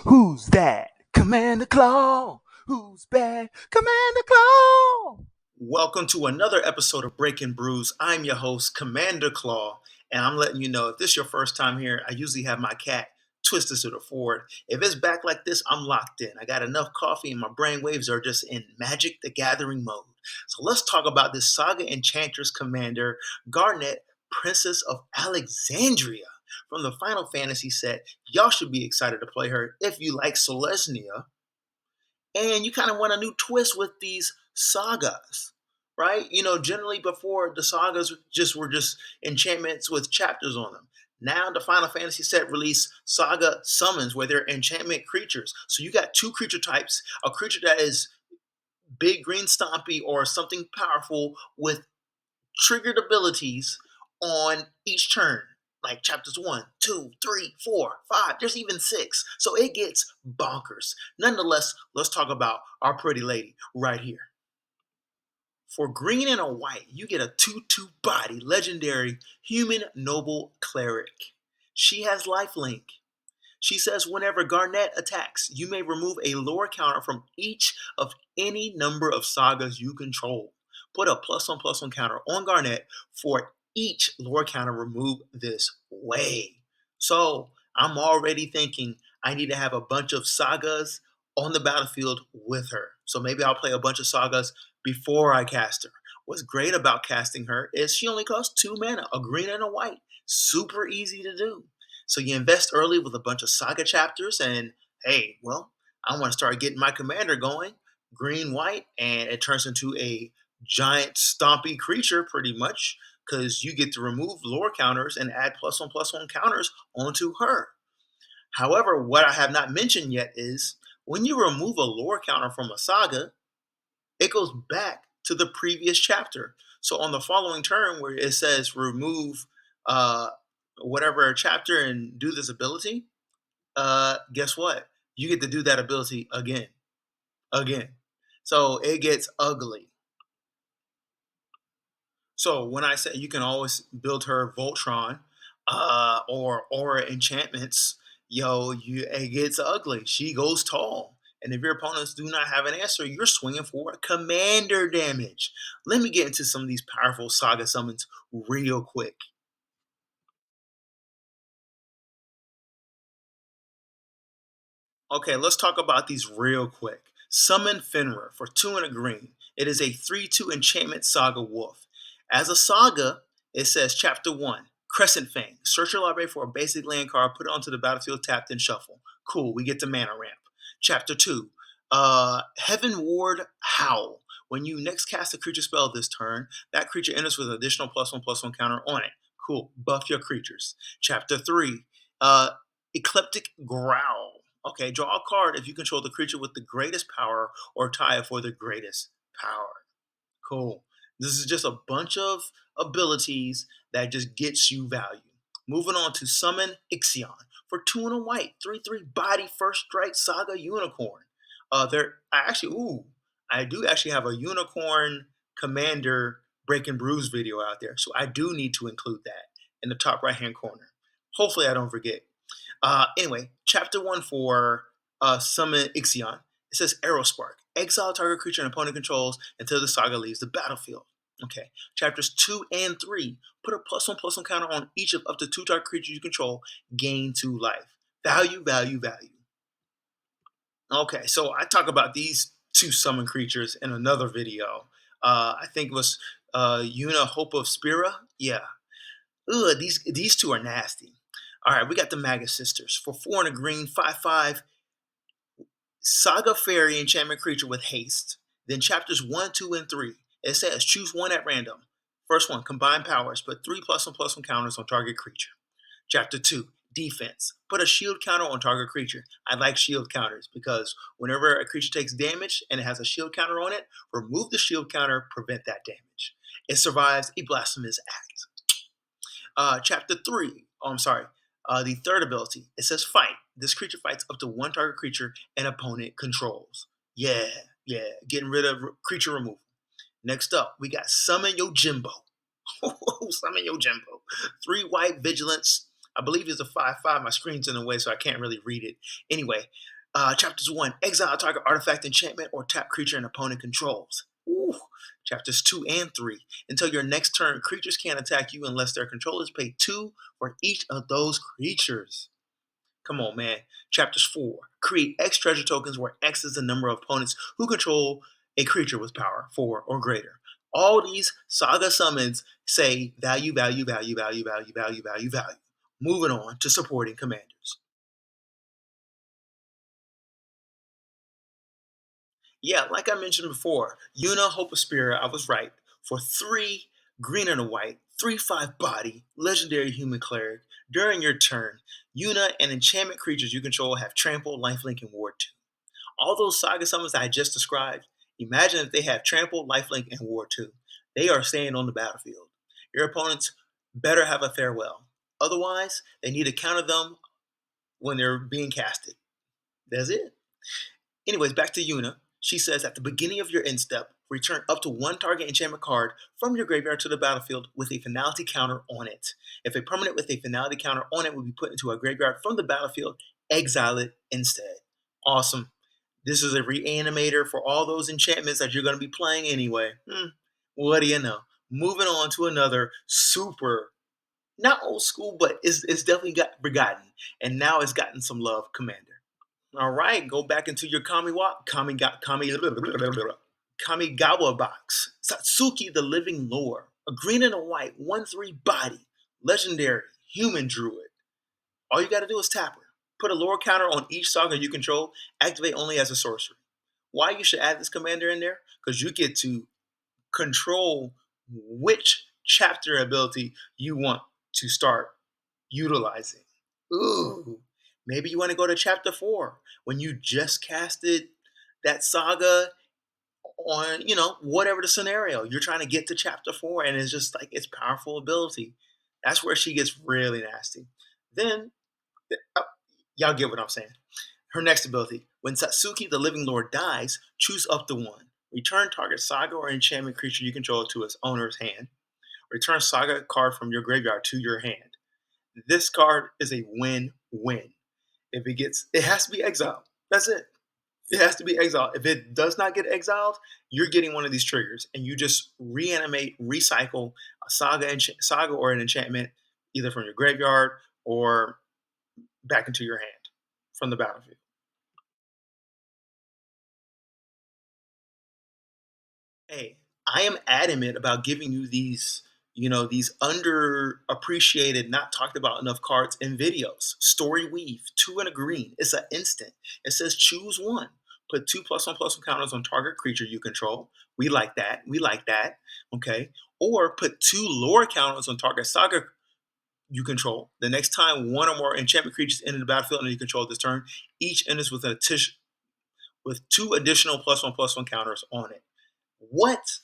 Who's that? Commander Claw. Who's bad? Commander Claw. Welcome to another episode of Breaking Brews. I'm your host, Commander Claw, and I'm letting you know if this is your first time here, I usually have my cat twisted to the forward. If it's back like this, I'm locked in. I got enough coffee and my brain waves are just in Magic the Gathering mode. So let's talk about this Saga Enchantress Commander, Garnet, Princess of Alexandria. From the Final Fantasy set, y'all should be excited to play her if you like Selesyna and you kind of want a new twist with these sagas, right? Generally before the sagas were just enchantments with chapters on them. Now the Final Fantasy set released Saga summons where they're enchantment creatures. So you got two creature types, a creature that is big green stompy or something powerful with triggered abilities on each turn, like chapters 1, 2, 3, 4, 5. There's even 6. So it gets bonkers. Nonetheless, let's talk about our pretty lady right here. For green and a white, you get a 2/2 body legendary human noble cleric. She has lifelink. She says whenever Garnet attacks, you may remove a lore counter from each of any number of sagas you control. Put a +1/+1 counter on Garnet for each lore counter removed this way. So I'm already thinking I need to have a bunch of sagas on the battlefield with her. So maybe I'll play a bunch of sagas before I cast her. What's great about casting her is she only costs 2 mana, a green and a white. Super easy to do. So you invest early with a bunch of saga chapters, and hey, well, I want to start getting my commander going, green, white, and it turns into a giant stompy creature pretty much because you get to remove lore counters and add +1/+1 counters onto her. However, what I have not mentioned yet is when you remove a lore counter from a saga, it goes back to the previous chapter. So on the following turn, where it says remove uh, whatever chapter and do this ability, guess what? You get to do that ability again. So it gets ugly. So when I say you can always build her Voltron or Aura enchantments, it gets ugly. She goes tall. And if your opponents do not have an answer, you're swinging for commander damage. Let me get into some of these powerful saga summons real quick. Okay, let's talk about these real quick. Summon Fenrir for 2 and a green. It is a 3/2 enchantment saga wolf. As a saga, it says Chapter 1, Crescent Fang. Search your library for a basic land card, put it onto the battlefield, tapped, and shuffle. Cool, we get the mana ramp. Chapter 2, Heaven Ward Howl. When you next cast a creature spell this turn, that creature enters with an additional +1/+1 counter on it. Cool, buff your creatures. Chapter 3, Eclectic Growl. Okay, draw a card if you control the creature with the greatest power or tie it for the greatest power. Cool. This is just a bunch of abilities that just gets you value. Moving on to Summon Ixion for 2 and a white, 3/3 body first strike saga unicorn. I do actually have a unicorn commander Breaking Brews video out there, so I do need to include that in the top right hand corner. Hopefully, I don't forget. Anyway, chapter 1 for Summon Ixion. It says Arrow Spark. Exile target creature and opponent controls until the saga leaves the battlefield. Okay. Chapters 2 and 3. Put a +1/+1 counter on each of up to 2 target creatures you control. Gain 2 life. Value, value, value. Okay, so I talk about these 2 summon creatures in another video. I think it was Una Hope of Spira. Yeah. Ugh, these 2 are nasty. All right, we got the Magus Sisters for 4 and a green, 5/5 Saga Fairy enchantment creature with haste. Then chapters 1, 2, and 3. It says choose one at random. First one, combine powers. Put 3 +1/+1 counters on target creature. Chapter 2, defense. Put a shield counter on target creature. I like shield counters because whenever a creature takes damage and it has a shield counter on it, remove the shield counter, prevent that damage. It survives a blasphemous act. Chapter 3, oh, I'm sorry, the third ability, it says fight. This creature fights up to 1 target creature an opponent controls. Yeah, getting rid of creature removal. Next up, we got Summon Yojimbo. Summon Yojimbo. 3 white vigilance, I believe it's a 5/5. My screen's in the way, so I can't really read it. Anyway, chapters 1, exile target artifact, enchantment, or tap creature an opponent controls. Ooh. Chapters 2 and 3. Until your next turn, creatures can't attack you unless their controllers pay 2 for each of those creatures. Come on, man. Chapters 4. Create X treasure tokens where X is the number of opponents who control a creature with power 4 or greater. All these Saga summons say value, value, value, value, value, value, value, value. Moving on to supporting commanders. Yeah, like I mentioned before, Yuna, Hope of Spirit, I was right. For 3 green and a white, 3/5 body, legendary human cleric, during your turn, Yuna and enchantment creatures you control have trample, lifelink, and ward 2. All those saga summons I just described, imagine if they have trample, lifelink, and ward 2. They are staying on the battlefield. Your opponents better have a farewell. Otherwise, they need to counter them when they're being casted. That's it. Anyways, back to Yuna. She says at the beginning of your end step, return up to 1 target enchantment card from your graveyard to the battlefield with a finality counter on it. If a permanent with a finality counter on it will be put into a graveyard from the battlefield, exile it instead. Awesome. This is a reanimator for all those enchantments that you're going to be playing anyway. What do you know? Moving on to another super, not old school, but it's definitely got forgotten. And now it's gotten some love, Commander. All right, go back into your Kamigawa box. Satsuki the Living Lore. A green and a white, 1/3 body. Legendary, human druid. All you gotta do is tap her. Put a lore counter on each saga you control, activate only as a sorcery. Why you should add this commander in there? Because you get to control which chapter ability you want to start utilizing. Ooh, maybe you want to go to chapter 4 when you just casted that saga on, whatever the scenario. You're trying to get to chapter 4 and it's just like it's powerful ability. That's where she gets really nasty. Then, uh, y'all get what I'm saying. Her next ability, when Satsuki the Living Lord dies, choose up to 1. Return target saga or enchantment creature you control to its owner's hand. Return saga card from your graveyard to your hand. This card is a win-win. If it has to be exiled. That's it. It has to be exiled. If it does not get exiled, you're getting one of these triggers, and you just reanimate, recycle a saga or an enchantment, either from your graveyard or back into your hand from the battlefield. Hey, I am adamant about giving you these underappreciated, not talked about enough cards in videos. Story Weave, 2 and a green. It's an instant. It says choose 1. Put 2+1/+1 counters on target creature you control. We like that. We like that. Okay. Or put 2 lore counters on target saga you control. The next time one or more enchantment creatures enter the battlefield and you control this turn, each enters with 2 additional +1/+1 counters on it. What?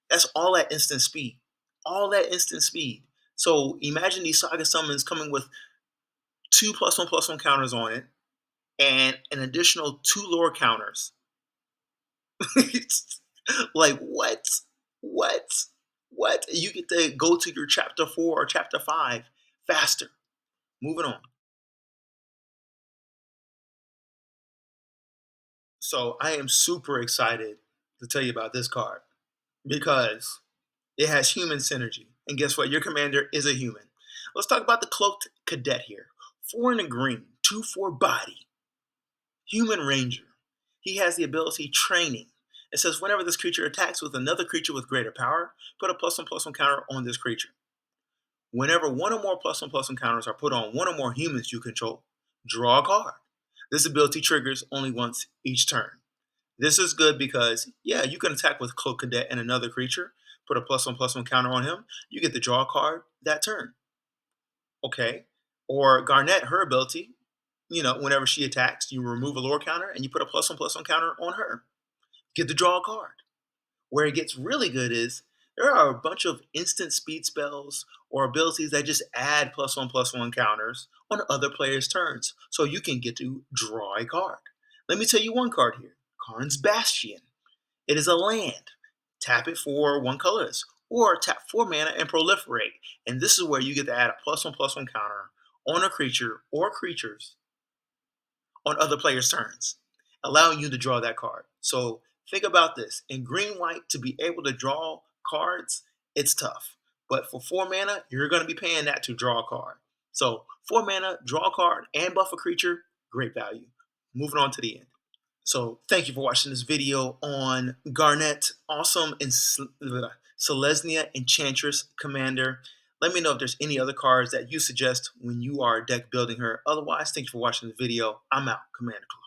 That's all at instant speed. All that instant speed. So imagine these saga summons coming with 2 +1/+1 counters on it and an additional 2 lore counters. Like what? What? What? You get to go to your chapter 4 or chapter 5 faster. Moving on. So I am super excited to tell you about this card because it has human synergy. And guess what? Your commander is a human. Let's talk about the Cloaked Cadet here. 4 in a green, 2/4 body, human ranger. He has the ability training. It says whenever this creature attacks with another creature with greater power, put a +1/+1 counter on this creature. Whenever one or more +1/+1 counters are put on one or more humans you control, draw a card. This ability triggers only once each turn. This is good because, yeah, you can attack with Cloak Cadet and another creature, put a +1/+1 counter on him, you get to draw a card that turn. Okay? Or Garnet, her ability, whenever she attacks, you remove a lore counter and you put a +1/+1 counter on her. Get to draw a card. Where it gets really good is there are a bunch of instant speed spells or abilities that just add +1/+1 counters on other players' turns. So you can get to draw a card. Let me tell you one card here. Karn's Bastion. It is a land. Tap it for 1 colorless. Or tap 4 mana and proliferate. And this is where you get to add a +1/+1 counter on a creature or creatures on other players' turns, allowing you to draw that card. So think about this. In green white, to be able to draw cards, it's tough. But for 4 mana, you're going to be paying that to draw a card. So 4 mana, draw a card, and buff a creature, great value. Moving on to the end. So thank you for watching this video on Garnet, awesome, and Selesyna Enchantress Commander. Let me know if there's any other cards that you suggest when you are deck building her. Otherwise, thank you for watching the video. I'm out. Commander Claw.